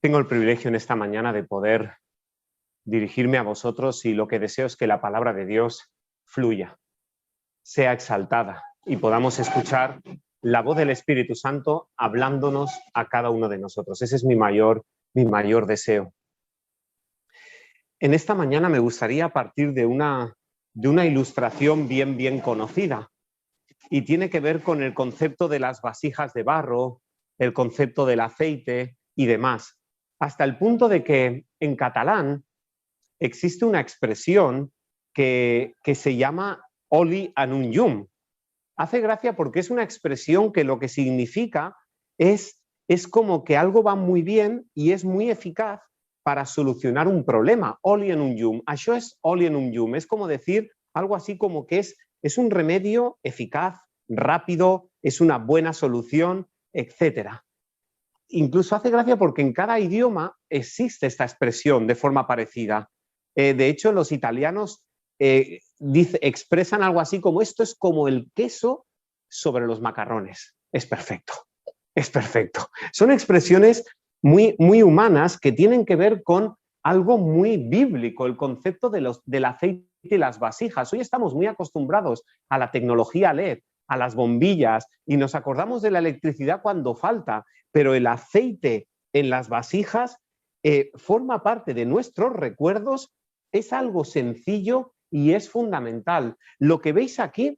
Tengo el privilegio en esta mañana de poder dirigirme a vosotros y lo que deseo es que la palabra de Dios fluya, sea exaltada y podamos escuchar la voz del Espíritu Santo hablándonos a cada uno de nosotros. Ese es mi mayor deseo. En esta mañana me gustaría partir de una ilustración bien conocida y tiene que ver con el concepto de las vasijas de barro, el concepto del aceite y demás, hasta el punto de que en catalán existe una expresión que se llama oli en un llum. Hace gracia porque es una expresión que lo que significa es como que algo va muy bien y es muy eficaz para solucionar un problema. Oli en un llum. Això es oli en un llum. Es como decir algo así como que es un remedio eficaz, rápido, es una buena solución, etc. Incluso hace gracia porque en cada idioma existe esta expresión de forma parecida. De hecho, los italianos expresan algo así como: esto es como el queso sobre los macarrones. Es perfecto, es perfecto. Son expresiones muy humanas que tienen que ver con algo muy bíblico, el concepto del aceite y las vasijas. Hoy estamos muy acostumbrados a la tecnología LED, a las bombillas, y nos acordamos de la electricidad cuando falta, pero el aceite en las vasijas forma parte de nuestros recuerdos, es algo sencillo y es fundamental. Lo que veis aquí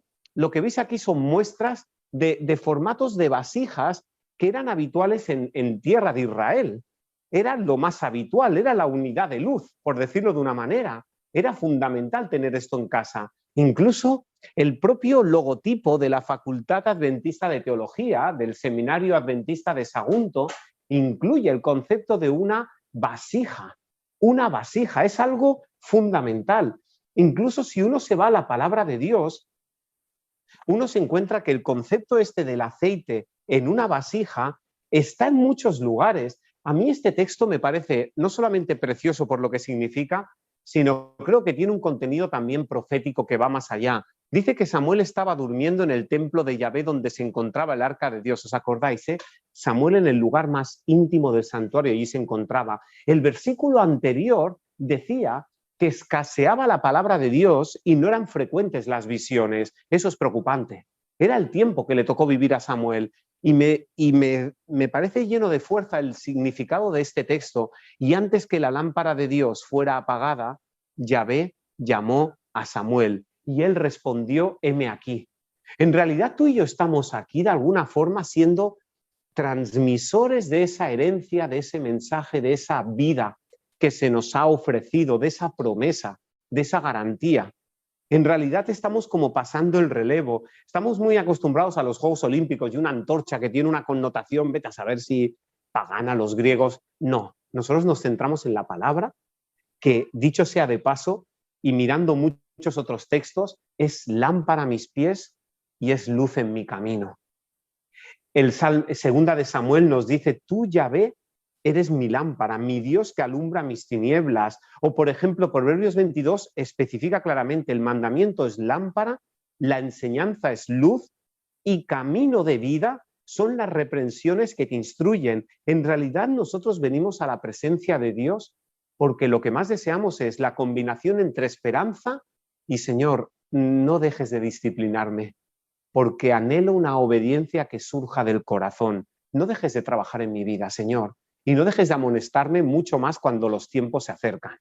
son muestras de formatos de vasijas que eran habituales en tierra de Israel. Era lo más habitual, era la unidad de luz, por decirlo de una manera. Era fundamental tener esto en casa. Incluso el propio logotipo de la Facultad Adventista de Teología, del Seminario Adventista de Sagunto, incluye el concepto de una vasija. Una vasija es algo fundamental. Incluso si uno se va a la palabra de Dios, uno se encuentra que el concepto este del aceite en una vasija está en muchos lugares. A mí este texto me parece no solamente precioso por lo que significa, sino creo que tiene un contenido también profético que va más allá. Dice que Samuel estaba durmiendo en el templo de Yahvé donde se encontraba el arca de Dios. ¿Os acordáis? Samuel en el lugar más íntimo del santuario, allí se encontraba. El versículo anterior decía que escaseaba la palabra de Dios y no eran frecuentes las visiones. Eso es preocupante. Era el tiempo que le tocó vivir a Samuel. Y me parece lleno de fuerza el significado de este texto. Y antes que la lámpara de Dios fuera apagada, Yahvé llamó a Samuel y él respondió: heme aquí. En realidad tú y yo estamos aquí de alguna forma siendo transmisores de esa herencia, de ese mensaje, de esa vida que se nos ha ofrecido, de esa promesa, de esa garantía. En realidad estamos como pasando el relevo. Estamos muy acostumbrados a los Juegos Olímpicos y una antorcha que tiene una connotación, vete a saber si pagana, los griegos. No, nosotros nos centramos en la palabra, que dicho sea de paso, y mirando muchos otros textos, es lámpara a mis pies y es luz en mi camino. El segunda de Samuel nos dice: tú, Yahvé, eres mi lámpara, mi Dios que alumbra mis tinieblas. O, por ejemplo, Proverbios 22 especifica claramente: el mandamiento es lámpara, la enseñanza es luz y camino de vida son las reprensiones que te instruyen. En realidad nosotros venimos a la presencia de Dios porque lo que más deseamos es la combinación entre esperanza y: Señor, no dejes de disciplinarme, porque anhelo una obediencia que surja del corazón. No dejes de trabajar en mi vida, Señor. Y no dejes de amonestarme mucho más cuando los tiempos se acercan.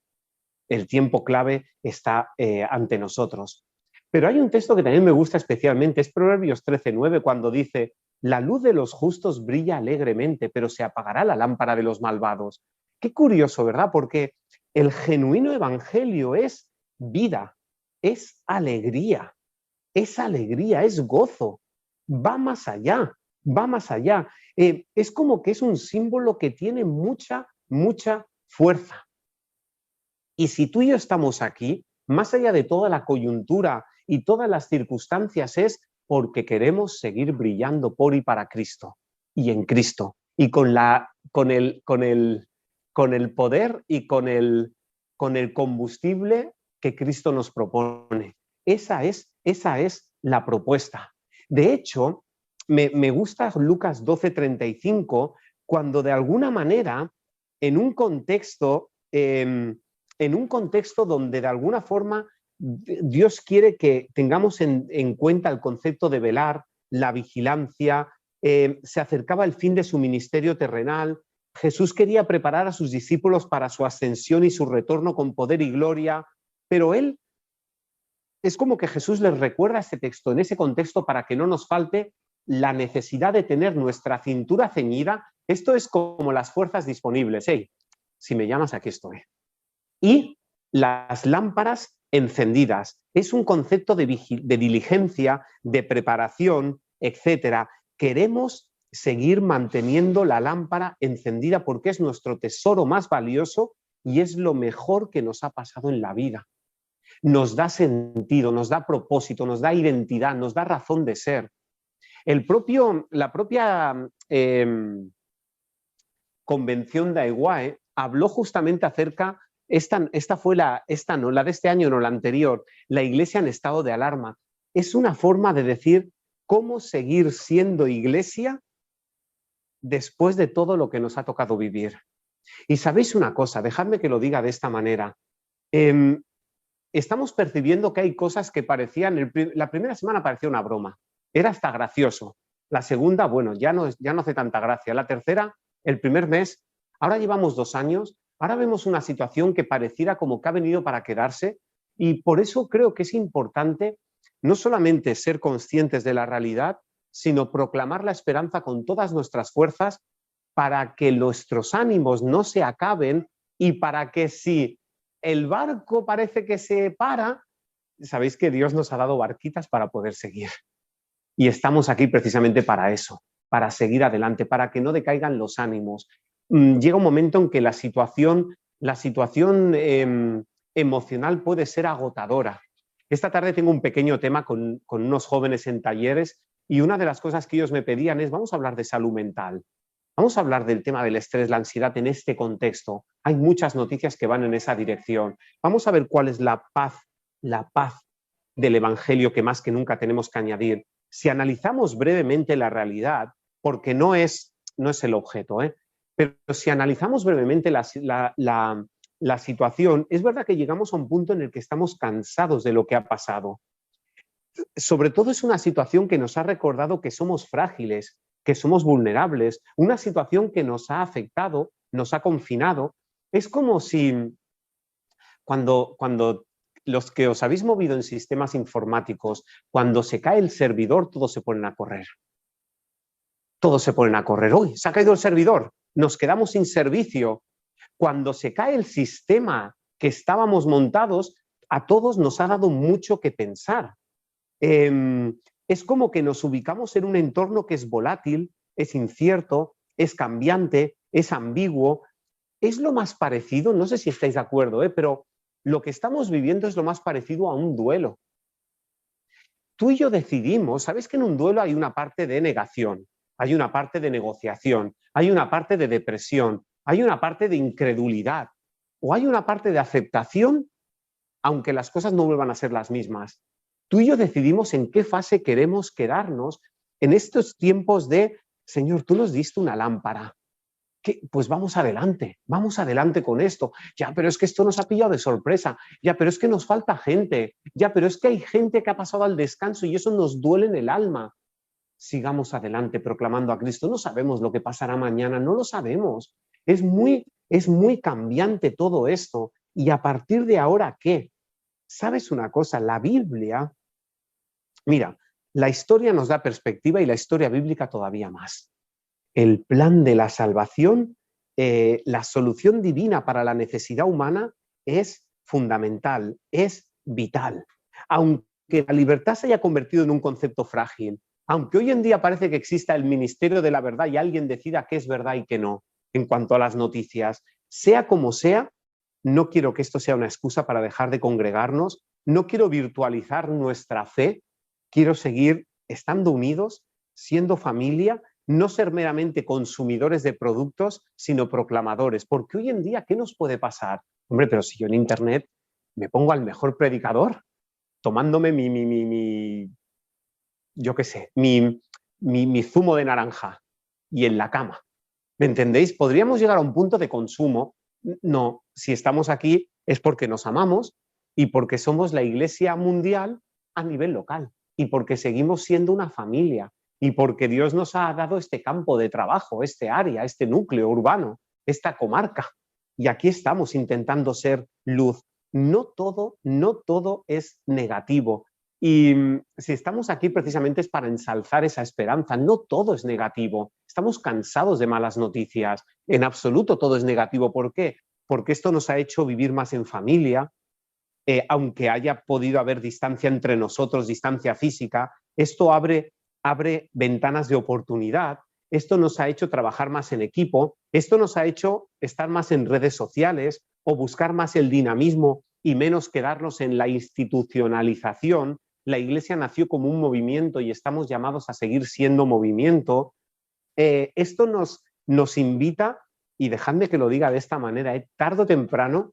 El tiempo clave está ante nosotros. Pero hay un texto que también me gusta especialmente, es Proverbios 13:9, cuando dice: la luz de los justos brilla alegremente, pero se apagará la lámpara de los malvados. Qué curioso, ¿verdad? Porque el genuino evangelio es vida, es alegría, es gozo, va más allá, va más allá. Es como que es un símbolo que tiene mucha fuerza. Y si tú y yo estamos aquí, más allá de toda la coyuntura y todas las circunstancias, es porque queremos seguir brillando por y para Cristo y en Cristo y con el poder y con el combustible que Cristo nos propone. Esa es la propuesta. De hecho, me gusta Lucas 12:35, cuando de alguna manera en un contexto donde de alguna forma Dios quiere que tengamos en cuenta el concepto de velar, la vigilancia. Se acercaba el fin de su ministerio terrenal. Jesús quería preparar a sus discípulos para su ascensión y su retorno con poder y gloria, pero es como que Jesús les recuerda este texto en ese contexto para que no nos falte la necesidad de tener nuestra cintura ceñida. Esto es como las fuerzas disponibles. Hey, si me llamas, aquí estoy. Y las lámparas encendidas. Es un concepto de diligencia, de preparación, etcétera. Queremos seguir manteniendo la lámpara encendida porque es nuestro tesoro más valioso y es lo mejor que nos ha pasado en la vida. Nos da sentido, nos da propósito, nos da identidad, nos da razón de ser. La propia convención de Aiguae habló justamente acerca, esta fue la de este año, no la anterior, la Iglesia en estado de alarma. Es una forma de decir cómo seguir siendo Iglesia después de todo lo que nos ha tocado vivir. Y sabéis una cosa, dejadme que lo diga de esta manera. Estamos percibiendo que hay cosas que parecían, la primera semana parecía una broma, era hasta gracioso. La segunda, bueno, ya no hace tanta gracia. La tercera, el primer mes, ahora llevamos 2 años, ahora vemos una situación que pareciera como que ha venido para quedarse y por eso creo que es importante no solamente ser conscientes de la realidad, sino proclamar la esperanza con todas nuestras fuerzas para que nuestros ánimos no se acaben y para que si el barco parece que se para, sabéis que Dios nos ha dado barquitas para poder seguir. Y estamos aquí precisamente para eso, para seguir adelante, para que no decaigan los ánimos. Llega un momento en que la situación emocional puede ser agotadora. Esta tarde tengo un pequeño tema con unos jóvenes en talleres y una de las cosas que ellos me pedían es: vamos a hablar de salud mental. Vamos a hablar del tema del estrés, la ansiedad en este contexto. Hay muchas noticias que van en esa dirección. Vamos a ver cuál es la paz del Evangelio que más que nunca tenemos que añadir. Si analizamos brevemente la realidad, porque no es el objeto, pero si analizamos brevemente la situación, es verdad que llegamos a un punto en el que estamos cansados de lo que ha pasado. Sobre todo es una situación que nos ha recordado que somos frágiles, que somos vulnerables, una situación que nos ha afectado, nos ha confinado. Es como si cuando los que os habéis movido en sistemas informáticos, cuando se cae el servidor, todos se ponen a correr. Todos se ponen a correr. ¡Uy, se ha caído el servidor! Nos quedamos sin servicio. Cuando se cae el sistema que estábamos montados, a todos nos ha dado mucho que pensar. Es como que nos ubicamos en un entorno que es volátil, es incierto, es cambiante, es ambiguo. Es lo más parecido, no sé si estáis de acuerdo, pero lo que estamos viviendo es lo más parecido a un duelo. Tú y yo decidimos, ¿sabes que en un duelo hay una parte de negación, hay una parte de negociación, hay una parte de depresión, hay una parte de incredulidad o hay una parte de aceptación, aunque las cosas no vuelvan a ser las mismas? Tú y yo decidimos en qué fase queremos quedarnos en estos tiempos de: Señor, tú nos diste una lámpara. Pues vamos adelante con esto. Ya, pero es que esto nos ha pillado de sorpresa. Ya, pero es que nos falta gente. Ya, pero es que hay gente que ha pasado al descanso y eso nos duele en el alma. Sigamos adelante proclamando a Cristo. No sabemos lo que pasará mañana, no lo sabemos. Es muy cambiante todo esto. Y a partir de ahora, ¿qué? ¿Sabes una cosa? La Biblia, mira, la historia nos da perspectiva y la historia bíblica todavía más. El plan de la salvación, la solución divina para la necesidad humana es fundamental, es vital. Aunque la libertad se haya convertido en un concepto frágil, aunque hoy en día parece que exista el ministerio de la verdad y alguien decida qué es verdad y qué no en cuanto a las noticias, sea como sea, no quiero que esto sea una excusa para dejar de congregarnos, no quiero virtualizar nuestra fe, quiero seguir estando unidos, siendo familia, no ser meramente consumidores de productos, sino proclamadores. Porque hoy en día, ¿qué nos puede pasar? Hombre, pero si yo en Internet me pongo al mejor predicador, tomándome yo qué sé, mi zumo de naranja y en la cama. ¿Me entendéis? ¿Podríamos llegar a un punto de consumo? No, si estamos aquí es porque nos amamos y porque somos la Iglesia mundial a nivel local y porque seguimos siendo una familia y porque Dios nos ha dado este campo de trabajo, este área, este núcleo urbano, esta comarca. Y aquí estamos intentando ser luz. No todo es negativo. Y si estamos aquí precisamente es para ensalzar esa esperanza. No todo es negativo. Estamos cansados de malas noticias. En absoluto todo es negativo. ¿Por qué? Porque esto nos ha hecho vivir más en familia, aunque haya podido haber distancia entre nosotros, distancia física. Esto abre ventanas de oportunidad. Esto nos ha hecho trabajar más en equipo. Esto nos ha hecho estar más en redes sociales o buscar más el dinamismo y menos quedarnos en la institucionalización. La Iglesia nació como un movimiento y estamos llamados a seguir siendo movimiento. Esto nos invita, y dejadme que lo diga de esta manera, tarde o temprano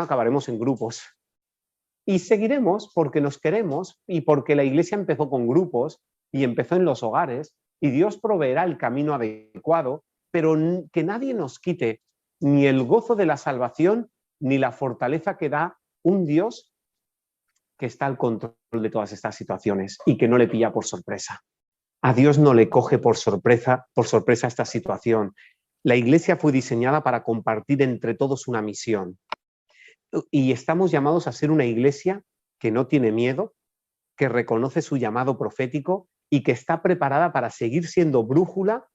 acabaremos en grupos. Y seguiremos porque nos queremos y porque la Iglesia empezó con grupos y empezó en los hogares y Dios proveerá el camino adecuado, pero que nadie nos quite ni el gozo de la salvación ni la fortaleza que da un Dios que está al control de todas estas situaciones y que no le pilla por sorpresa. A Dios no le coge por sorpresa esta situación. La Iglesia fue diseñada para compartir entre todos una misión. Y estamos llamados a ser una Iglesia que no tiene miedo, que reconoce su llamado profético y que está preparada para seguir siendo brújula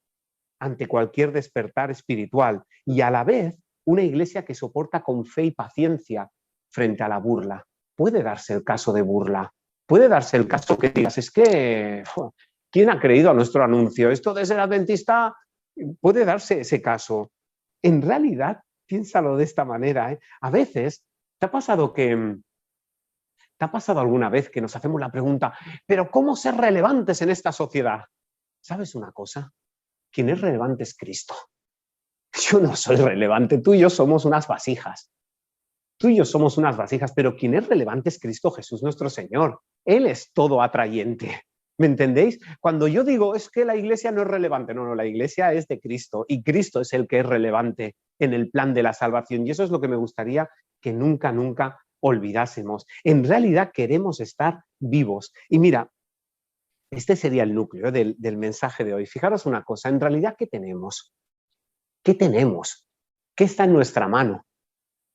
ante cualquier despertar espiritual. Y a la vez, una Iglesia que soporta con fe y paciencia frente a la burla. Puede darse el caso de burla. Puede darse el caso que digas, es que, ¿quién ha creído a nuestro anuncio? Esto de ser adventista, puede darse ese caso. En realidad, piénsalo de esta manera, ¿eh? A veces, ¿te ha pasado alguna vez que nos hacemos la pregunta, pero ¿cómo ser relevantes en esta sociedad? ¿Sabes una cosa? Quien es relevante es Cristo. Yo no soy relevante, tú y yo somos unas vasijas. Tú y yo somos unas vasijas, pero quien es relevante es Cristo Jesús nuestro Señor. Él es todo atrayente. ¿Me entendéis? Cuando yo digo es que la Iglesia no es relevante, no, la Iglesia es de Cristo y Cristo es el que es relevante en el plan de la salvación y eso es lo que me gustaría que nunca olvidásemos. En realidad queremos estar vivos. Y mira, este sería el núcleo del mensaje de hoy. Fijaros una cosa, en realidad, ¿qué tenemos? ¿Qué tenemos? ¿Qué está en nuestra mano?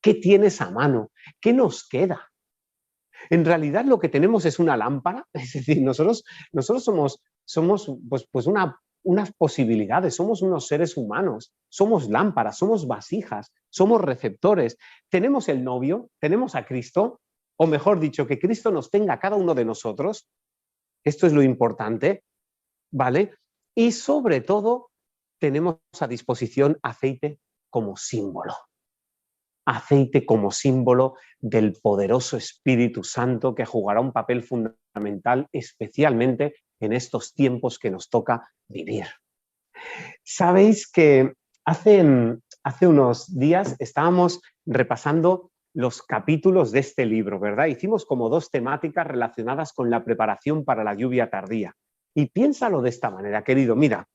¿Qué tienes a mano? ¿Qué nos queda? En realidad lo que tenemos es una lámpara, es decir, nosotros somos pues unas posibilidades, somos unos seres humanos, somos lámparas, somos vasijas, somos receptores. Tenemos el novio, tenemos a Cristo, o mejor dicho, que Cristo nos tenga a cada uno de nosotros. Esto es lo importante, ¿vale? Y sobre todo, tenemos a disposición aceite como símbolo. Aceite como símbolo del poderoso Espíritu Santo que jugará un papel fundamental, especialmente en estos tiempos que nos toca vivir. Sabéis que hace unos días estábamos repasando los capítulos de este libro, ¿verdad? Hicimos como 2 temáticas relacionadas con la preparación para la lluvia tardía. Y piénsalo de esta manera, querido, mira,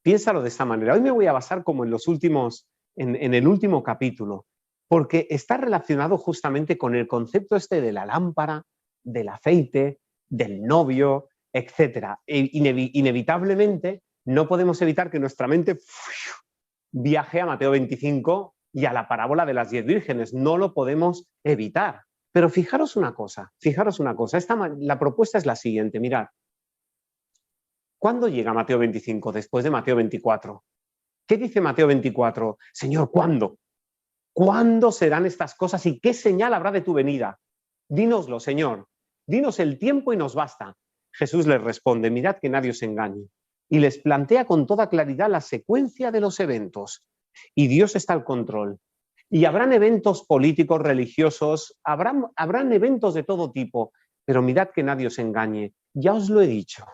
piénsalo de esta manera. Hoy me voy a basar como en el último capítulo, porque está relacionado justamente con el concepto este de la lámpara, del aceite, del novio, etc. Inevitablemente no podemos evitar que nuestra mente viaje a Mateo 25 y a la parábola de las 10 vírgenes. No lo podemos evitar. Pero fijaros una cosa. La propuesta es la siguiente, mirad. ¿Cuándo llega Mateo 25? Después de Mateo 24. ¿Qué dice Mateo 24? Señor, ¿cuándo? ¿Cuándo serán estas cosas y qué señal habrá de tu venida? Dínoslo, Señor. Dinos el tiempo y nos basta. Jesús les responde, mirad que nadie os engañe. Y les plantea con toda claridad la secuencia de los eventos. Y Dios está al control. Y habrán eventos políticos, religiosos, habrán eventos de todo tipo. Pero mirad que nadie os engañe. Ya os lo he dicho.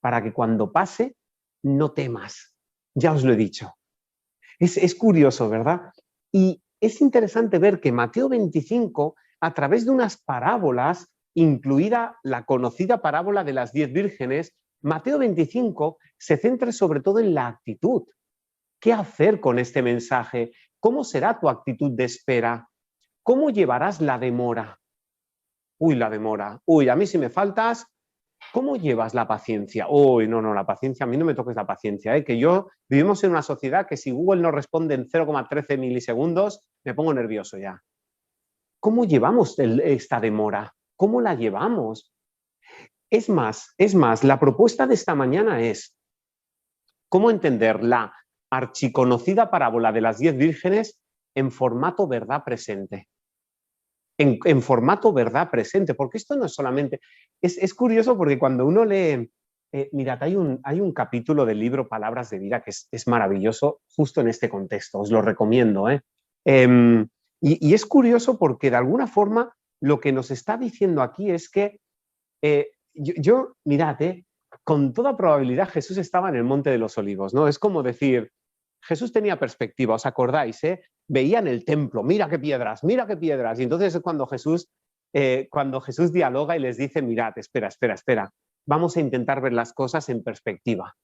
Para que cuando pase, no temas. Ya os lo he dicho. Es curioso, ¿verdad? Y es interesante ver que Mateo 25, a través de unas parábolas, incluida la conocida parábola de las 10 vírgenes, Mateo 25 se centra sobre todo en la actitud. ¿Qué hacer con este mensaje? ¿Cómo será tu actitud de espera? ¿Cómo llevarás la demora? Uy, la demora. Uy, a mí si me faltas, ¿cómo llevas la paciencia? Uy, no, la paciencia, a mí no me toques la paciencia, ¿eh? Que vivimos en una sociedad que si Google no responde en 0,13 milisegundos, me pongo nervioso ya. ¿Cómo llevamos esta demora? ¿Cómo la llevamos? Es más, la propuesta de esta mañana es cómo entender la archiconocida parábola de las 10 vírgenes en formato verdad presente. En formato verdad presente, porque esto no es solamente... Es curioso porque cuando uno lee... mirad, hay un capítulo del libro Palabras de Vida que es maravilloso justo en este contexto, os lo recomiendo. Y es curioso porque de alguna forma lo que nos está diciendo aquí es que mirad, con toda probabilidad Jesús estaba en el Monte de los Olivos, ¿no? Es como decir, Jesús tenía perspectiva, ¿os acordáis? Veía en el templo, mira qué piedras, y entonces es cuando Jesús dialoga y les dice, mirad, espera, vamos a intentar ver las cosas en perspectiva,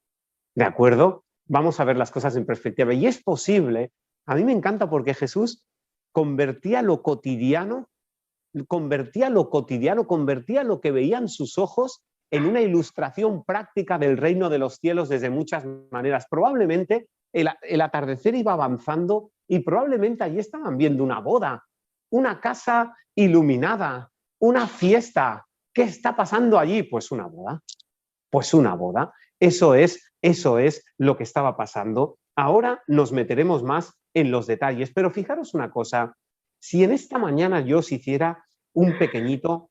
¿de acuerdo? Vamos a ver las cosas en perspectiva, y es posible, a mí me encanta porque Jesús convertía lo cotidiano, convertía lo que veían sus ojos en una ilustración práctica del reino de los cielos desde muchas maneras. Probablemente el atardecer iba avanzando y probablemente allí estaban viendo una boda, una casa iluminada, una fiesta. ¿Qué está pasando allí? Pues una boda. Eso es lo que estaba pasando. Ahora nos meteremos más en los detalles, pero fijaros una cosa, si en esta mañana yo os hiciera un pequeñito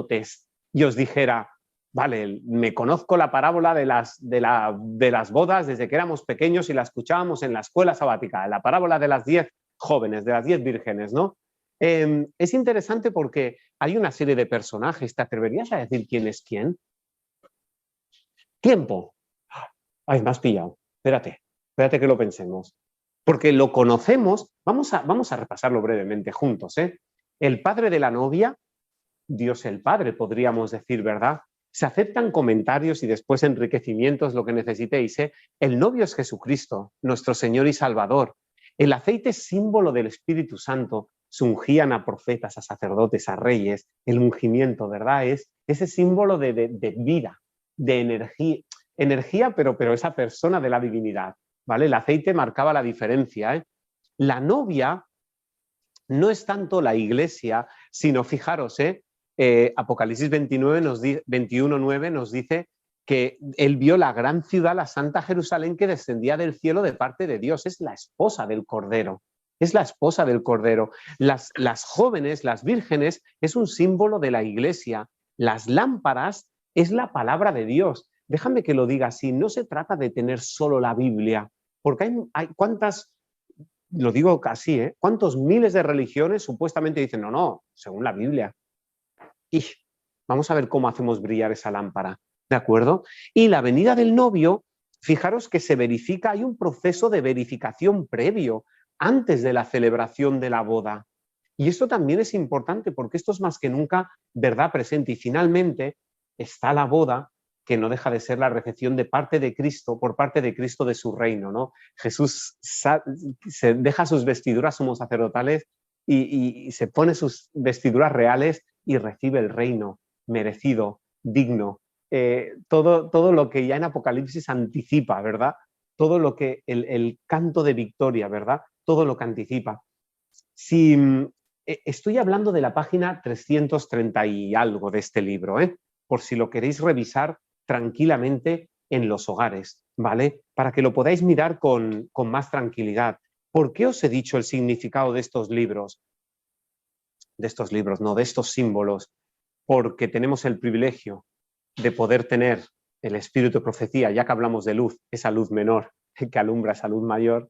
test y os dijera, vale, me conozco la parábola de las bodas desde que éramos pequeños y la escuchábamos en la escuela sabática, la parábola de las 10 jóvenes, de las 10 vírgenes, ¿no? Es interesante porque hay una serie de personajes. ¿Te atreverías a decir quién es quién? Tiempo. Ay, me has pillado. Espérate que lo pensemos. Porque lo conocemos, vamos a repasarlo brevemente juntos. El padre de la novia, Dios el Padre, podríamos decir, ¿verdad? Se aceptan comentarios y después enriquecimientos, lo que necesitéis. El novio es Jesucristo, nuestro Señor y Salvador. El aceite es símbolo del Espíritu Santo. Se ungían a profetas, a sacerdotes, a reyes. El ungimiento, ¿verdad? Es ese símbolo de vida, de energía, pero esa persona de la divinidad, ¿vale? El aceite marcaba la diferencia. La novia no es tanto la iglesia, sino, fijaros, Apocalipsis 21:9 nos dice que él vio la gran ciudad, la Santa Jerusalén, que descendía del cielo de parte de Dios. Es la esposa del Cordero. Es la esposa del Cordero. Las jóvenes, las vírgenes, es un símbolo de la iglesia. Las lámparas es la palabra de Dios. Déjame que lo diga así, no se trata de tener solo la Biblia, porque hay cuántas, lo digo casi, cuántos miles de religiones supuestamente dicen, no, según la Biblia. Y vamos a ver cómo hacemos brillar esa lámpara, ¿de acuerdo? Y la venida del novio, fijaros que se verifica, hay un proceso de verificación previo, antes de la celebración de la boda. Y esto también es importante porque esto es más que nunca verdad presente. Y finalmente está la boda, que no deja de ser la recepción de parte de Cristo, por parte de Cristo de su reino, ¿no? Jesús se deja sus vestiduras sumos sacerdotales y se pone sus vestiduras reales y recibe el reino merecido, digno. Todo lo que ya en Apocalipsis anticipa, ¿verdad? Todo lo que el canto de victoria, ¿verdad? Todo lo que anticipa. Si estoy hablando de la página 330 y algo de este libro, por si lo queréis revisar tranquilamente en los hogares, ¿vale? Para que lo podáis mirar con más tranquilidad. ¿Por qué os he dicho el significado de estos libros? De estos símbolos. Porque tenemos el privilegio de poder tener el espíritu de profecía, ya que hablamos de luz, esa luz menor que alumbra esa luz mayor.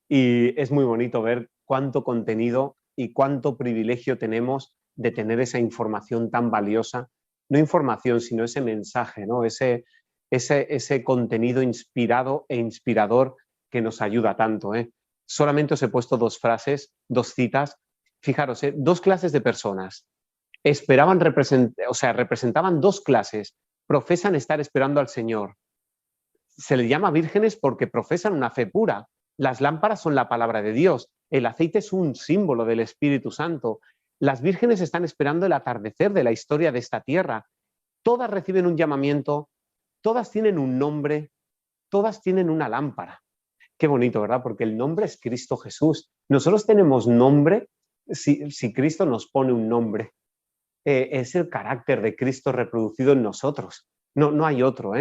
Y es muy bonito ver cuánto contenido y cuánto privilegio tenemos de tener esa información tan valiosa. No información, sino ese mensaje, ¿no? Ese contenido inspirado e inspirador que nos ayuda tanto. Solamente os he puesto dos frases, dos citas. Fijaros, dos clases de personas. Representaban dos clases. profesan estar esperando al Señor. Se les llama vírgenes porque profesan una fe pura. Las lámparas son la palabra de Dios. El aceite es un símbolo del Espíritu Santo. Las vírgenes están esperando el atardecer de la historia de esta tierra. Todas reciben un llamamiento, todas tienen un nombre, todas tienen una lámpara. Qué bonito, ¿verdad? Porque el nombre es Cristo Jesús. Nosotros tenemos nombre si Cristo nos pone un nombre. Es el carácter de Cristo reproducido en nosotros. No hay otro,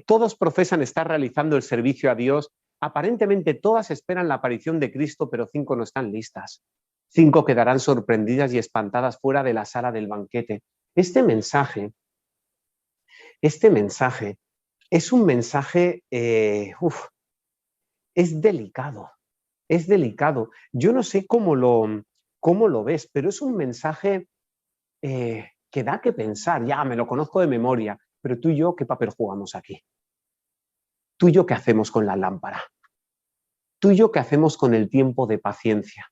todos profesan estar realizando el servicio a Dios. Aparentemente todas esperan la aparición de Cristo, pero 5 no están listas. 5 quedarán sorprendidas y espantadas fuera de la sala del banquete. Este mensaje es un mensaje, es delicado, es delicado. Yo no sé cómo lo ves, pero es un mensaje que da que pensar. Ya me lo conozco de memoria, pero tú y yo, ¿qué papel jugamos aquí? ¿Tú y yo qué hacemos con la lámpara? ¿Tú y yo qué hacemos con el tiempo de paciencia?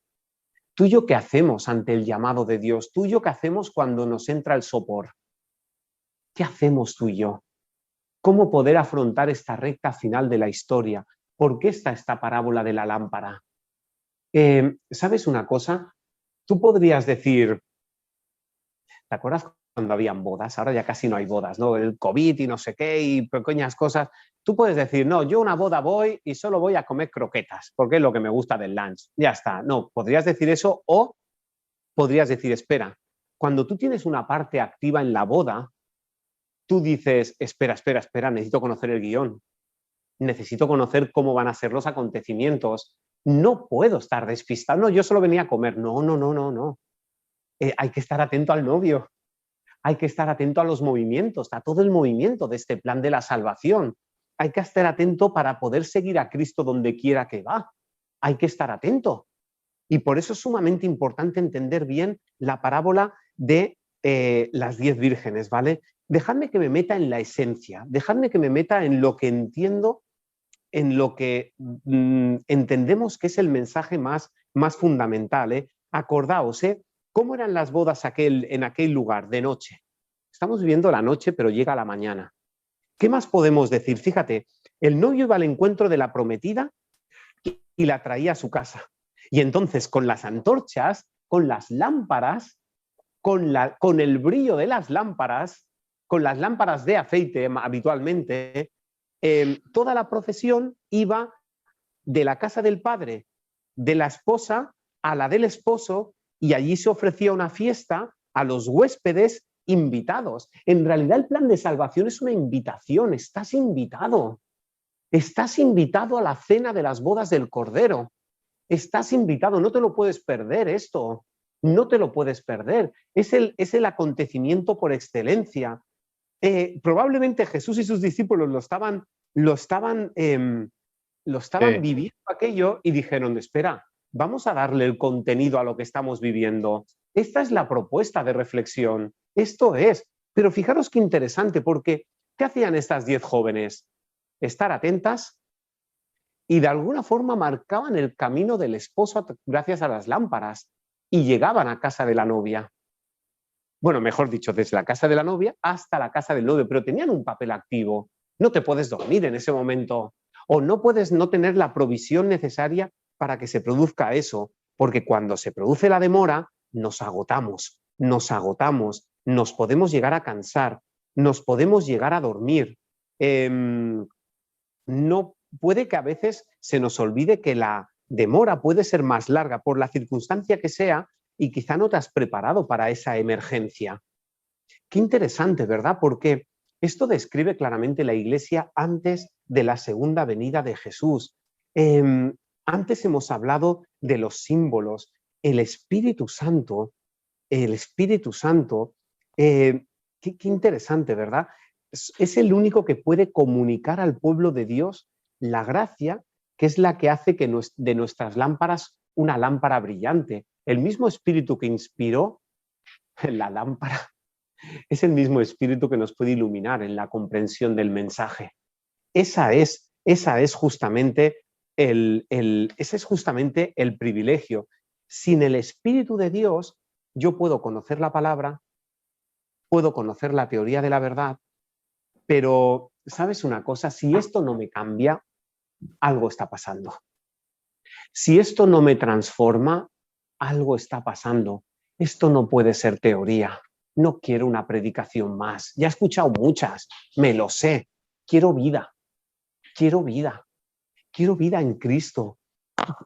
¿Tú y yo qué hacemos ante el llamado de Dios? ¿Tú y yo qué hacemos cuando nos entra el sopor? ¿Qué hacemos tú y yo? ¿Cómo poder afrontar esta recta final de la historia? ¿Por qué está esta parábola de la lámpara? ¿Sabes una cosa? Tú podrías decir, ¿te acuerdas cuando habían bodas? Ahora ya casi no hay bodas, ¿no? El COVID y no sé qué y pequeñas cosas. Tú puedes decir, no, yo a una boda voy y solo voy a comer croquetas, porque es lo que me gusta del lunch. Ya está. No, podrías decir eso o podrías decir, espera, cuando tú tienes una parte activa en la boda, tú dices, espera, necesito conocer el guión. Necesito conocer cómo van a ser los acontecimientos. No puedo estar despistado. No, yo solo venía a comer. No. Hay que estar atento al novio. Hay que estar atento a los movimientos, a todo el movimiento de este plan de la salvación. Hay que estar atento para poder seguir a Cristo donde quiera que va. Hay que estar atento. Y por eso es sumamente importante entender bien la parábola de las 10 vírgenes, ¿vale? Dejadme que me meta en la esencia, dejadme que me meta en lo que entiendo, en lo que entendemos que es el mensaje más fundamental. Acordaos, ¿cómo eran las bodas en aquel lugar de noche? Estamos viviendo la noche, pero llega la mañana. ¿Qué más podemos decir? Fíjate, el novio iba al encuentro de la prometida y la traía a su casa. Y entonces con las antorchas, con las lámparas, con el brillo de las lámparas, con las lámparas de aceite habitualmente, toda la procesión iba de la casa del padre, de la esposa, a la del esposo, y allí se ofrecía una fiesta a los huéspedes invitados. En realidad el plan de salvación es una invitación, estás invitado a la cena de las bodas del Cordero, estás invitado, no te lo puedes perder esto, no te lo puedes perder, es el acontecimiento por excelencia. Probablemente Jesús y sus discípulos lo estaban viviendo aquello y dijeron, espera, vamos a darle el contenido a lo que estamos viviendo. Esta es la propuesta de reflexión, esto es. Pero fijaros qué interesante, porque ¿qué hacían estas 10 jóvenes? Estar atentas y de alguna forma marcaban el camino del esposo gracias a las lámparas y llegaban a casa de la novia. Bueno, mejor dicho, desde la casa de la novia hasta la casa del novio, pero tenían un papel activo. No te puedes dormir en ese momento o no puedes no tener la provisión necesaria para que se produzca eso, porque cuando se produce la demora, nos agotamos, nos podemos llegar a cansar, nos podemos llegar a dormir. No puede que a veces se nos olvide que la demora puede ser más larga por la circunstancia que sea y quizá no te has preparado para esa emergencia. Qué interesante, ¿verdad? Porque esto describe claramente la Iglesia antes de la segunda venida de Jesús. Antes hemos hablado de los símbolos. El Espíritu Santo, qué interesante, ¿verdad? Es el único que puede comunicar al pueblo de Dios la gracia, que es la que hace que de nuestras lámparas una lámpara brillante. El mismo espíritu que inspiró la lámpara es el mismo espíritu que nos puede iluminar en la comprensión del mensaje. Ese es justamente el privilegio. Sin el Espíritu de Dios, yo puedo conocer la palabra, puedo conocer la teoría de la verdad, Pero, ¿sabes una cosa? Si esto no me cambia, algo está pasando. Si esto no me transforma, algo está pasando. Esto no puede ser teoría. No quiero una predicación más. Ya he escuchado muchas, me lo sé. Quiero vida, quiero vida, quiero vida en Cristo.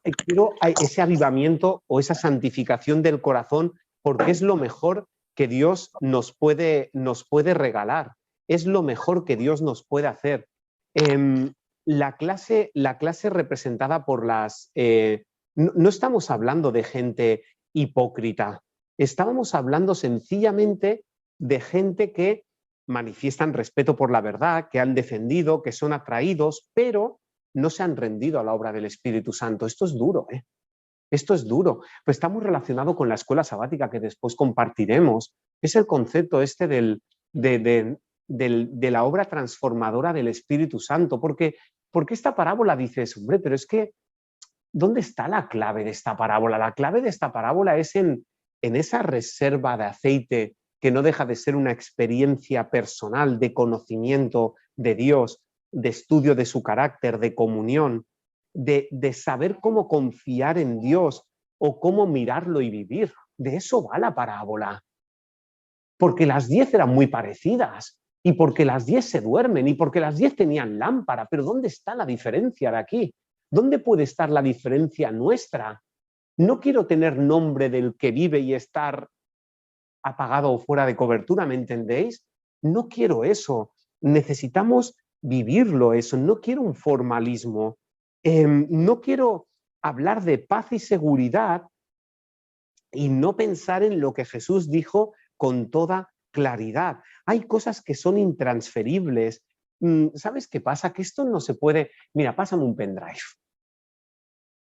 Quiero ese avivamiento o esa santificación del corazón porque es lo mejor que Dios nos puede regalar. Es lo mejor que Dios nos puede hacer. La clase representada por las... no estamos hablando de gente hipócrita, estábamos hablando sencillamente de gente que manifiestan respeto por la verdad, que han defendido, que son atraídos, pero no se han rendido a la obra del Espíritu Santo. Esto es duro, ¿eh? Esto es duro. Pues está muy relacionado con la escuela sabática que después compartiremos. Es el concepto este de la obra transformadora del Espíritu Santo. Porque esta parábola dices, hombre, pero es que, ¿dónde está la clave de esta parábola? La clave de esta parábola es en esa reserva de aceite que no deja de ser una experiencia personal de conocimiento de Dios, de estudio de su carácter, de comunión, de saber cómo confiar en Dios o cómo mirarlo y vivir. De eso va la parábola. Porque las 10 eran muy parecidas y porque las 10 se duermen y porque las 10 tenían lámpara. Pero ¿dónde está la diferencia de aquí? ¿Dónde puede estar la diferencia nuestra? No quiero tener nombre del que vive y estar apagado o fuera de cobertura, ¿me entendéis? No quiero eso. Necesitamos vivirlo eso. No quiero un formalismo. No quiero hablar de paz y seguridad y no pensar en lo que Jesús dijo con toda claridad. Hay cosas que son intransferibles. ¿Sabes qué pasa? Que esto no se puede... Mira, pásame un pendrive.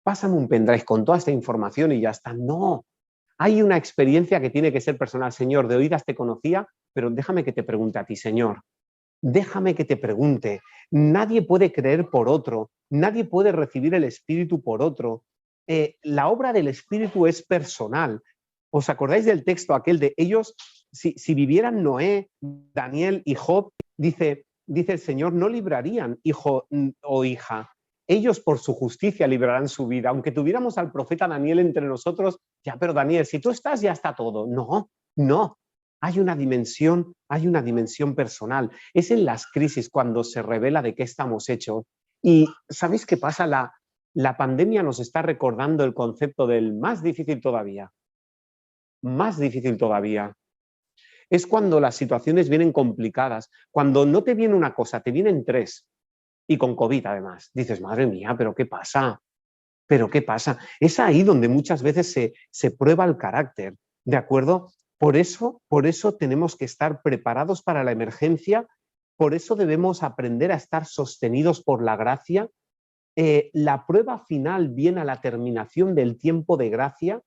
Pásame un pendrive con toda esta información y ya está. No, hay una experiencia que tiene que ser personal. Señor, de oídas te conocía, pero déjame que te pregunte a ti, Señor. Déjame que te pregunte. Nadie puede creer por otro. Nadie puede recibir el Espíritu por otro. La obra del Espíritu es personal. ¿Os acordáis del texto aquel de ellos? Si vivieran Noé, Daniel y Job, dice el Señor, no librarían hijo o hija. Ellos por su justicia librarán su vida. Aunque tuviéramos al profeta Daniel entre nosotros, ya, pero Daniel, si tú estás, ya está todo. No, no. Hay una dimensión personal. Es en las crisis cuando se revela de qué estamos hechos. Y ¿sabéis qué pasa? La pandemia nos está recordando el concepto del más difícil todavía. Más difícil todavía. Es cuando las situaciones vienen complicadas, cuando no te viene una cosa, te vienen tres. Y con COVID además. Dices, madre mía, ¿pero qué pasa? ¿Pero qué pasa? Es ahí donde muchas veces se prueba el carácter, ¿de acuerdo? Por eso tenemos que estar preparados para la emergencia, por eso debemos aprender a estar sostenidos por la gracia. La prueba final viene a la terminación del tiempo de gracia,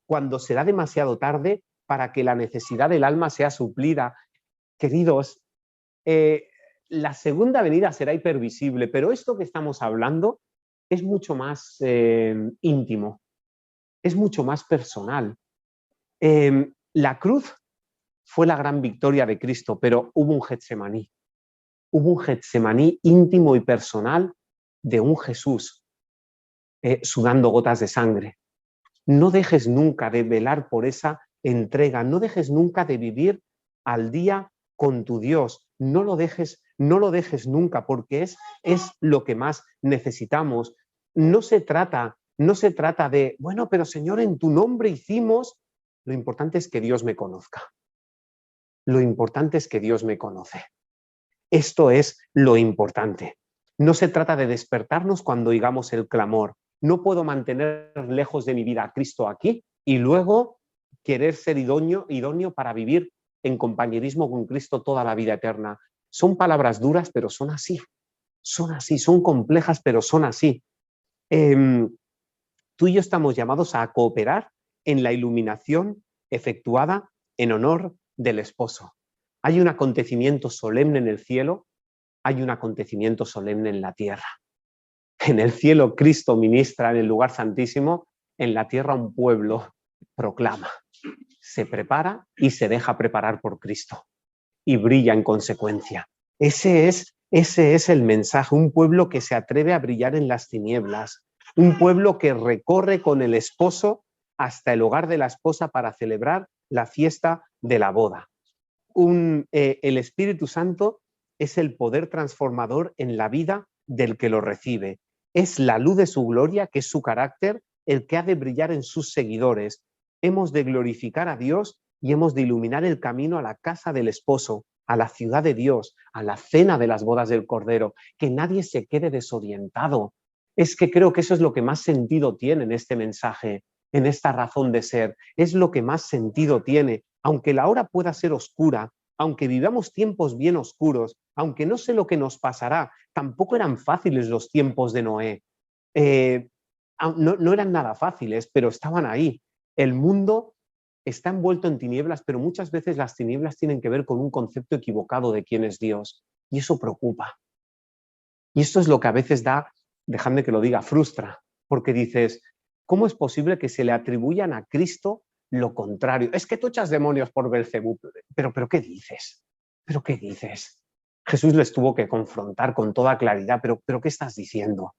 cuando será demasiado tarde para que la necesidad del alma sea suplida. Queridos, la segunda venida será hipervisible, pero esto que estamos hablando es mucho más íntimo, es mucho más personal. La cruz fue la gran victoria de Cristo, pero hubo un Getsemaní. Hubo un Getsemaní íntimo y personal de un Jesús sudando gotas de sangre. No dejes nunca de velar por esa entrega, no dejes nunca de vivir al día con tu Dios, no lo dejes nunca, porque es lo que más necesitamos. No se trata de, bueno, pero Señor, en tu nombre hicimos. Lo importante es que Dios me conozca. Lo importante es que Dios me conoce. Esto es lo importante. No se trata de despertarnos cuando oigamos el clamor. No puedo mantener lejos de mi vida a Cristo aquí y luego querer ser idóneo para vivir en compañerismo con Cristo toda la vida eterna. Son palabras duras, pero son así. Son así, son complejas, pero son así. Tú y yo estamos llamados a cooperar en la iluminación efectuada en honor del esposo. Hay un acontecimiento solemne en el cielo, hay un acontecimiento solemne en la tierra. En el cielo Cristo ministra en el lugar santísimo, en la tierra un pueblo proclama, se prepara y se deja preparar por Cristo y brilla en consecuencia. Ese es el mensaje, un pueblo que se atreve a brillar en las tinieblas, un pueblo que recorre con el esposo hasta el hogar de la esposa para celebrar la fiesta de la boda. El Espíritu Santo es el poder transformador en la vida del que lo recibe. Es la luz de su gloria, que es su carácter, el que ha de brillar en sus seguidores. Hemos de glorificar a Dios y hemos de iluminar el camino a la casa del esposo, a la ciudad de Dios, a la cena de las bodas del Cordero, que nadie se quede desorientado. Es que creo que eso es lo que más sentido tiene en este mensaje, en esta razón de ser. Es lo que más sentido tiene. Aunque la hora pueda ser oscura, aunque vivamos tiempos bien oscuros, aunque no sé lo que nos pasará, tampoco eran fáciles los tiempos de Noé. No eran nada fáciles, pero estaban ahí. El mundo está envuelto en tinieblas, pero muchas veces las tinieblas tienen que ver con un concepto equivocado de quién es Dios. Y eso preocupa. Y esto es lo que a veces da, dejadme que lo diga, frustra, porque dices, ¿cómo es posible que se le atribuyan a Cristo lo contrario? Es que tú echas demonios por Belcebú. Pero ¿qué dices? ¿Pero qué dices? Jesús les tuvo que confrontar con toda claridad, pero ¿qué estás diciendo?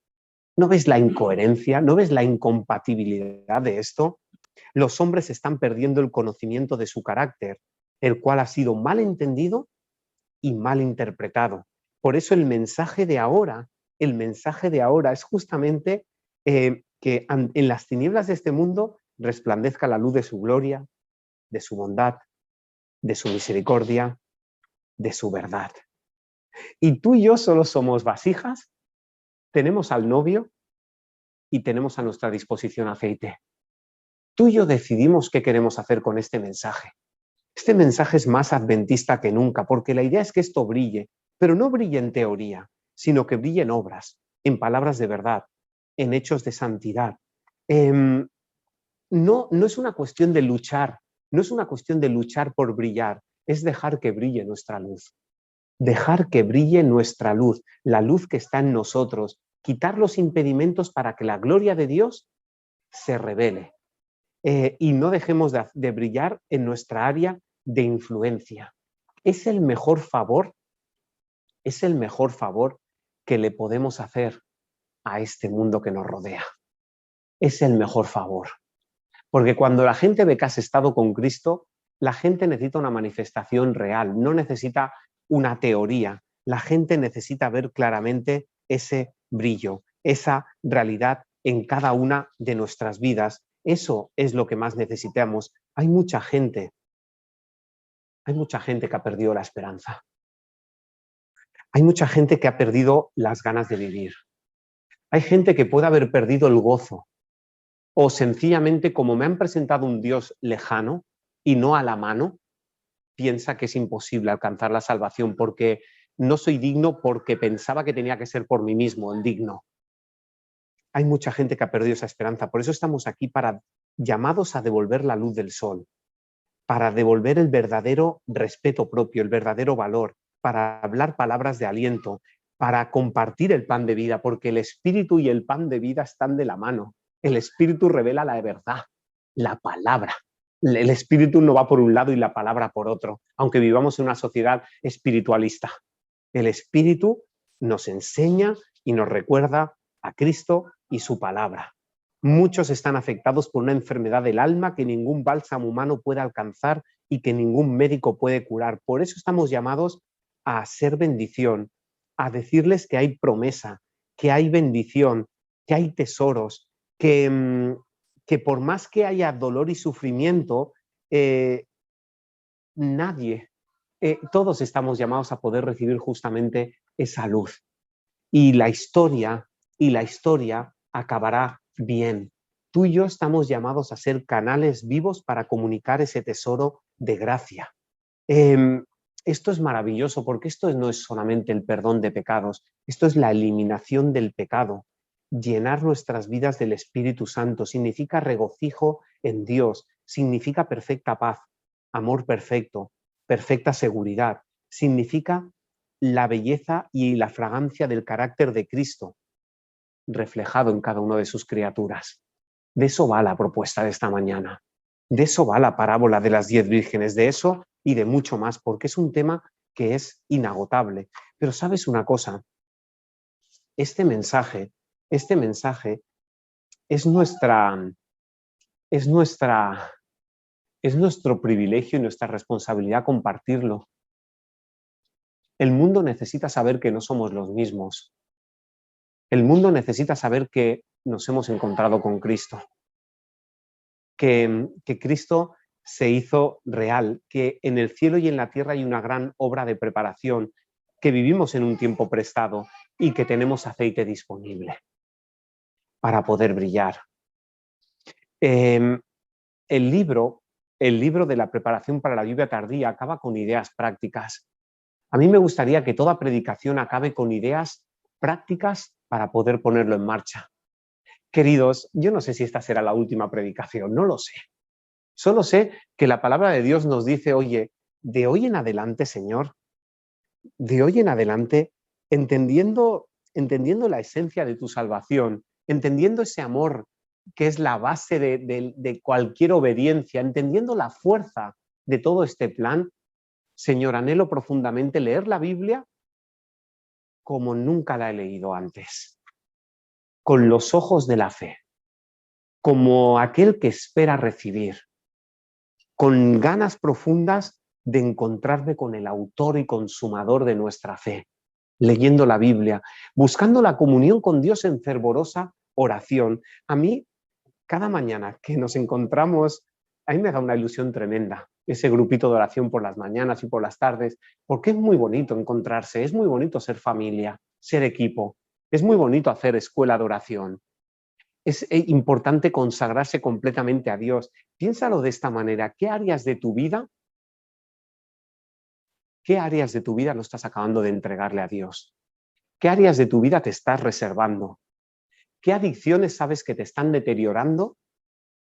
¿No ves la incoherencia? ¿No ves la incompatibilidad de esto? Los hombres están perdiendo el conocimiento de su carácter, el cual ha sido mal entendido y mal interpretado. Por eso el mensaje de ahora es justamente que en las tinieblas de este mundo resplandezca la luz de su gloria, de su bondad, de su misericordia, de su verdad. Y tú y yo solo somos vasijas, tenemos al novio y tenemos a nuestra disposición aceite. Tú y yo decidimos qué queremos hacer con este mensaje. Este mensaje es más adventista que nunca, porque la idea es que esto brille, pero no brille en teoría, sino que brille en obras, en palabras de verdad, en hechos de santidad. No es una cuestión de luchar, no es una cuestión de luchar por brillar, es dejar que brille nuestra luz. Dejar que brille nuestra luz, la luz que está en nosotros, quitar los impedimentos para que la gloria de Dios se revele. Y no dejemos de brillar en nuestra área de influencia. Es el mejor favor que le podemos hacer a este mundo que nos rodea. Es el mejor favor. Porque cuando la gente ve que has estado con Cristo, la gente necesita una manifestación real, no necesita una teoría. La gente necesita ver claramente ese brillo, esa realidad en cada una de nuestras vidas. Eso es lo que más necesitamos. Hay mucha gente que ha perdido la esperanza. Hay mucha gente que ha perdido las ganas de vivir. Hay gente que puede haber perdido el gozo o sencillamente, como me han presentado un Dios lejano y no a la mano, piensa que es imposible alcanzar la salvación porque no soy digno, porque pensaba que tenía que ser por mí mismo el digno. Hay mucha gente que ha perdido esa esperanza. Por eso estamos aquí, llamados a devolver la luz del sol, para devolver el verdadero respeto propio, el verdadero valor, para hablar palabras de aliento, para compartir el pan de vida, porque el espíritu y el pan de vida están de la mano. El espíritu revela la verdad, la palabra. El espíritu no va por un lado y la palabra por otro, aunque vivamos en una sociedad espiritualista. El espíritu nos enseña y nos recuerda a Cristo y su palabra. Muchos están afectados por una enfermedad del alma que ningún bálsamo humano puede alcanzar y que ningún médico puede curar. Por eso estamos llamados a ser bendición, a decirles que hay promesa, que hay bendición, que hay tesoros, que por más que haya dolor y sufrimiento, todos estamos llamados a poder recibir justamente esa luz. Y la historia acabará bien. Tú y yo estamos llamados a ser canales vivos para comunicar ese tesoro de gracia. Esto es maravilloso porque esto no es solamente el perdón de pecados, esto es la eliminación del pecado. Llenar nuestras vidas del Espíritu Santo significa regocijo en Dios, significa perfecta paz, amor perfecto, perfecta seguridad, significa la belleza y la fragancia del carácter de Cristo reflejado en cada una de sus criaturas. De eso va la propuesta de esta mañana. De eso va la parábola de las 10 vírgenes, de eso y de mucho más, porque es un tema que es inagotable. Pero ¿sabes una cosa? Este mensaje es nuestro privilegio y nuestra responsabilidad compartirlo. El mundo necesita saber que no somos los mismos. El mundo necesita saber que nos hemos encontrado con Cristo. Que Cristo se hizo real, que en el cielo y en la tierra hay una gran obra de preparación, que vivimos en un tiempo prestado y que tenemos aceite disponible para poder brillar. El libro de la preparación para la lluvia tardía acaba con ideas prácticas. A mí me gustaría que toda predicación acabe con ideas prácticas para poder ponerlo en marcha. Queridos, yo no sé si esta será la última predicación, no lo sé. Solo sé que la palabra de Dios nos dice, oye, de hoy en adelante, Señor, de hoy en adelante, entendiendo la esencia de tu salvación, entendiendo ese amor que es la base de cualquier obediencia, entendiendo la fuerza de todo este plan, Señor, anhelo profundamente leer la Biblia como nunca la he leído antes, con los ojos de la fe, como aquel que espera recibir, con ganas profundas de encontrarme con el autor y consumador de nuestra fe, leyendo la Biblia, buscando la comunión con Dios en fervorosa oración. A mí, cada mañana que nos encontramos, a mí me da una ilusión tremenda, ese grupito de oración por las mañanas y por las tardes, porque es muy bonito encontrarse, es muy bonito ser familia, ser equipo, es muy bonito hacer escuela de oración. Es importante consagrarse completamente a Dios. Piénsalo de esta manera, ¿qué áreas de tu vida no estás acabando de entregarle a Dios? ¿Qué áreas de tu vida te estás reservando? ¿Qué adicciones sabes que te están deteriorando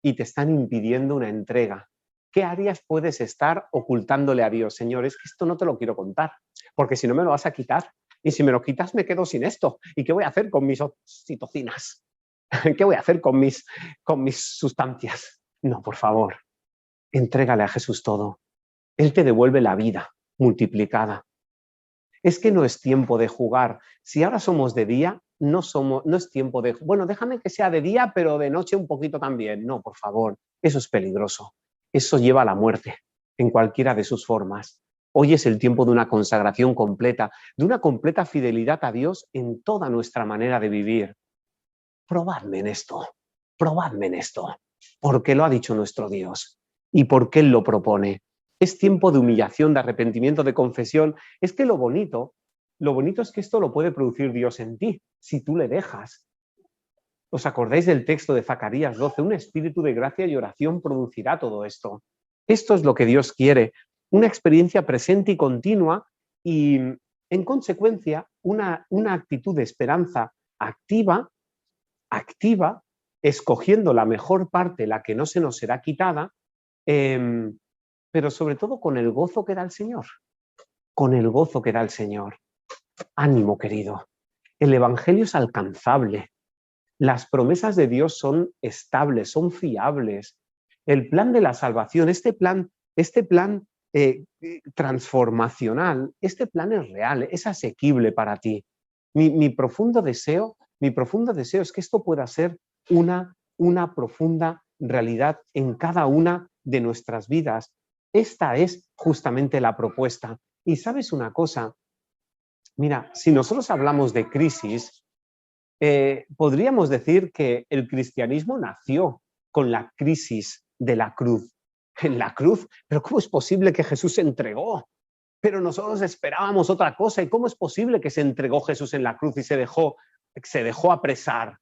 y te están impidiendo una entrega? ¿Qué áreas puedes estar ocultándole a Dios? Señor, es que esto no te lo quiero contar, porque si no me lo vas a quitar. Y si me lo quitas, me quedo sin esto. ¿Y qué voy a hacer con mis oxitocinas? ¿Qué voy a hacer con mis sustancias? No, por favor, entrégale a Jesús todo. Él te devuelve la vida multiplicada. Es que no es tiempo de jugar. Si ahora somos de día, no es tiempo de... Bueno, déjame que sea de día, pero de noche un poquito también. No, por favor, eso es peligroso. Eso lleva a la muerte, en cualquiera de sus formas. Hoy es el tiempo de una consagración completa, de una completa fidelidad a Dios en toda nuestra manera de vivir. Probadme en esto, porque lo ha dicho nuestro Dios y porque Él lo propone. Es tiempo de humillación, de arrepentimiento, de confesión. Es que lo bonito es que esto lo puede producir Dios en ti, si tú le dejas. ¿Os acordáis del texto de Zacarías 12? Un espíritu de gracia y oración producirá todo esto. Esto es lo que Dios quiere, una experiencia presente y continua y, en consecuencia, una actitud de esperanza activa, escogiendo la mejor parte, la que no se nos será quitada, pero sobre todo con el gozo que da el Señor. Con el gozo que da el Señor. Ánimo, querido. El Evangelio es alcanzable. Las promesas de Dios son estables, son fiables. El plan de la salvación, este plan transformacional, este plan es real, es asequible para ti. Mi profundo deseo es que esto pueda ser una profunda realidad en cada una de nuestras vidas. Esta es justamente la propuesta. Y sabes una cosa, mira, si nosotros hablamos de crisis, podríamos decir que el cristianismo nació con la crisis de la cruz. En la cruz, pero ¿cómo es posible que Jesús se entregó? Pero nosotros esperábamos otra cosa. ¿Y cómo es posible que se entregó Jesús en la cruz y se dejó apresar?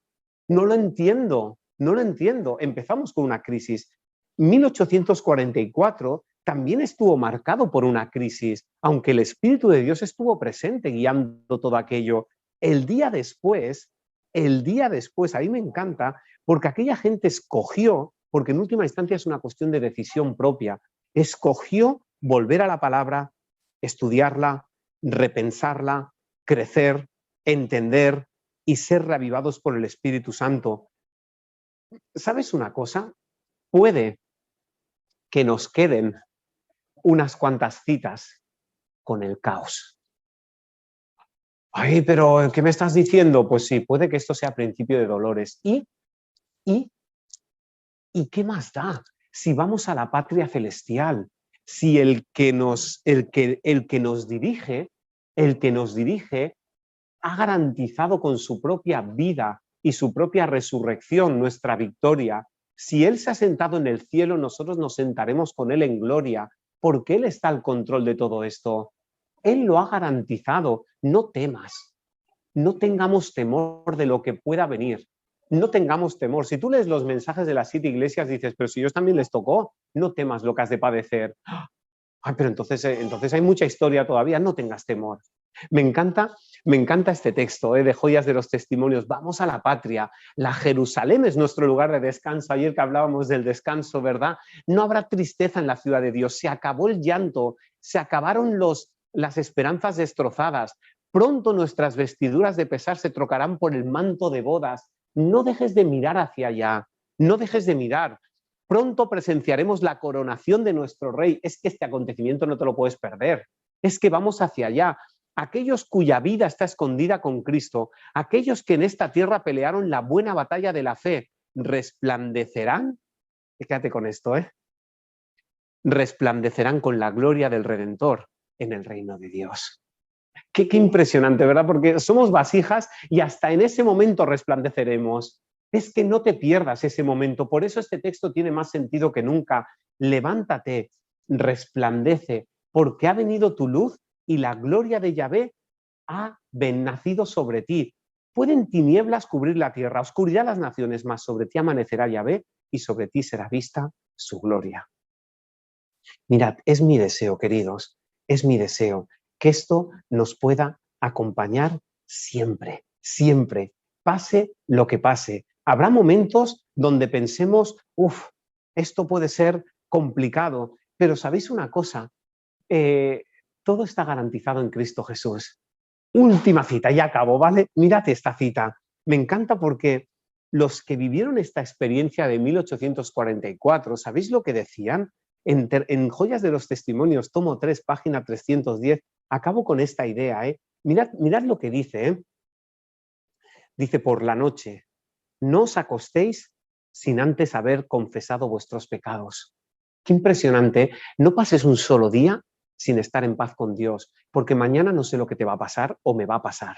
No lo entiendo. Empezamos con una crisis. 1844 también estuvo marcado por una crisis, aunque el Espíritu de Dios estuvo presente guiando todo aquello. El día después, a mí me encanta, porque aquella gente escogió, porque en última instancia es una cuestión de decisión propia, escogió volver a la palabra, estudiarla, repensarla, crecer, entender y ser reavivados por el Espíritu Santo. ¿Sabes una cosa? Puede que nos queden unas cuantas citas con el caos. Ay, pero ¿qué me estás diciendo? Pues sí, puede que esto sea principio de dolores. ¿Y qué más da? Si vamos a la patria celestial, si el que nos dirige, ha garantizado con su propia vida y su propia resurrección nuestra victoria. Si Él se ha sentado en el cielo, nosotros nos sentaremos con Él en gloria, porque Él está al control de todo esto. Él lo ha garantizado. No temas, no tengamos temor de lo que pueda venir. No tengamos temor. Si tú lees los mensajes de las 7 iglesias, dices, pero si ellos también les tocó, no temas lo que has de padecer. Ay, pero entonces hay mucha historia todavía, no tengas temor. Me encanta este texto de Joyas de los Testimonios. Vamos a la patria. La Jerusalén es nuestro lugar de descanso. Ayer que hablábamos del descanso, ¿verdad? No habrá tristeza en la ciudad de Dios. Se acabó el llanto, se acabaron las esperanzas destrozadas. Pronto nuestras vestiduras de pesar se trocarán por el manto de bodas. No dejes de mirar hacia allá. No dejes de mirar. Pronto presenciaremos la coronación de nuestro rey. Es que este acontecimiento no te lo puedes perder. Es que vamos hacia allá. Aquellos cuya vida está escondida con Cristo, aquellos que en esta tierra pelearon la buena batalla de la fe, resplandecerán, fíjate con esto, resplandecerán con la gloria del Redentor en el reino de Dios. Qué impresionante, ¿verdad? Porque somos vasijas y hasta en ese momento resplandeceremos. Es que no te pierdas ese momento. Por eso este texto tiene más sentido que nunca. Levántate, resplandece, porque ha venido tu luz y la gloria de Yahvé ha nacido sobre ti. Pueden tinieblas cubrir la tierra, oscuridad las naciones, mas sobre ti amanecerá Yahvé y sobre ti será vista su gloria. Mirad, es mi deseo, queridos, es mi deseo que esto nos pueda acompañar siempre, siempre, pase lo que pase. Habrá momentos donde pensemos, esto puede ser complicado, pero ¿sabéis una cosa? Todo está garantizado en Cristo Jesús. Última cita, ya acabo, ¿vale? Mirad esta cita. Me encanta porque los que vivieron esta experiencia de 1844, ¿sabéis lo que decían? En Joyas de los Testimonios, tomo 3, página 310, acabo con esta idea, Mirad lo que dice, Dice, por la noche, no os acostéis sin antes haber confesado vuestros pecados. Qué impresionante. No pases un solo día sin estar en paz con Dios, porque mañana no sé lo que te va a pasar o me va a pasar.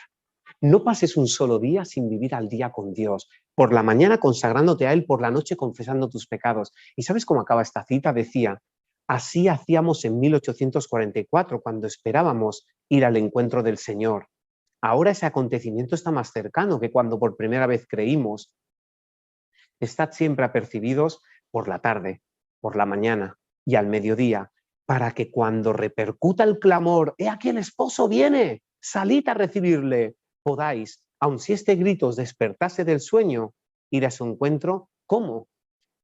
No pases un solo día sin vivir al día con Dios. Por la mañana consagrándote a Él, por la noche confesando tus pecados. ¿Y sabes cómo acaba esta cita? Decía, así hacíamos en 1844 cuando esperábamos ir al encuentro del Señor. Ahora ese acontecimiento está más cercano que cuando por primera vez creímos. Estad siempre apercibidos por la tarde, por la mañana y al mediodía, para que cuando repercuta el clamor, ¡he aquí el esposo viene! Salid a recibirle. Podáis, aun si este grito os despertase del sueño, ir a su encuentro, ¿cómo?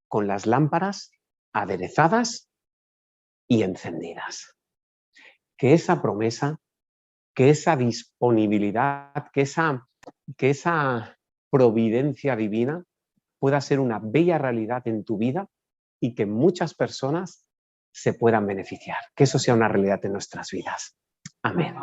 Con las lámparas aderezadas y encendidas. Que esa promesa, que esa disponibilidad, que esa providencia divina pueda ser una bella realidad en tu vida y que muchas personas se puedan beneficiar. Que eso sea una realidad en nuestras vidas. Amén.